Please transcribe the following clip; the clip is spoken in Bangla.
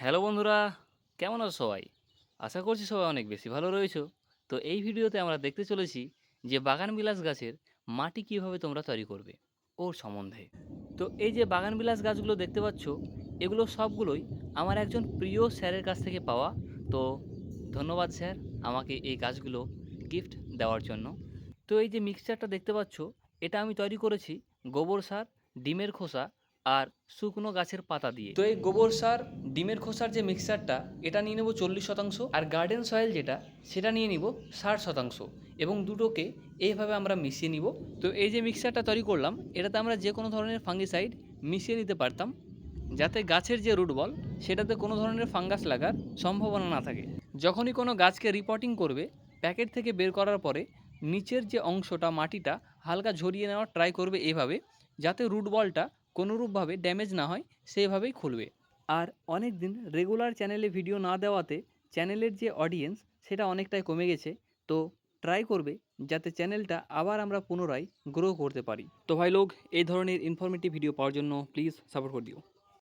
হ্যালো বন্ধুরা, কেমন আছো সবাই? আশা করছি সবাই অনেক বেশি ভালো রয়েছো। তো এই ভিডিওতে আমরা দেখতে চলেছি যে বাগানবিলাস গাছের মাটি কিভাবে তোমরা তৈরি করবে ওর সম্বন্ধে। তো এই যে বাগানবিলাস গাছগুলো দেখতে পাচ্ছ, এগুলো সবগুলোই আমার একজন প্রিয় স্যারের কাছ থেকে পাওয়া। তো ধন্যবাদ স্যার আমাকে এই গাছগুলো গিফট দেওয়ার জন্য। তো এই যে মিক্সচারটা দেখতে পাচ্ছ, এটা আমি তৈরি করেছি গোবর সার, ডিমের খোসা আর শুকনো গাছের পাতা দিয়ে। তো এই গোবর সার, ডিমের খোসার যে মিক্সচারটা, এটা নিয়ে নেব 40%, আর গার্ডেন সয়েল যেটা সেটা নিয়ে নিব 60%, এবং দুটোকে এইভাবে আমরা মিশিয়ে নিব। তো এই যে মিক্সচারটা তৈরি করলাম, এটাতে আমরা যে কোনো ধরনের ফাঙ্গিসাইড মিশিয়ে নিতে পারতাম, যাতে গাছের যে রুট বল সেটাতে কোনো ধরনের ফাঙ্গাস লাগার সম্ভাবনা না থাকে। যখনই কোনো গাছকে রিপোর্টিং করবে, প্যাকেট থেকে বের করার পরে নিচের যে অংশটা মাটিটা হালকা ঝরিয়ে নেওয়ার ট্রাই করবে এভাবে, যাতে রুট বলটা কোনোরূপভাবে ড্যামেজ না হয়, সেইভাবেই খুলবে। আর অনেক দিন রেগুলার চ্যানেলে ভিডিও না দেওয়াতে চ্যানেলের যে অডিয়েন্স সেটা অনেকটাই কমে গেছে। তো ট্রাই করবে যাতে চ্যানেলটা আবার আমরা পুনরায় গ্রো করতে পারি। তো ভাই লোক, এই ধরনের ইনফরমেটিভ ভিডিও পাওয়ার জন্য প্লিজ সাপোর্ট করে দিও।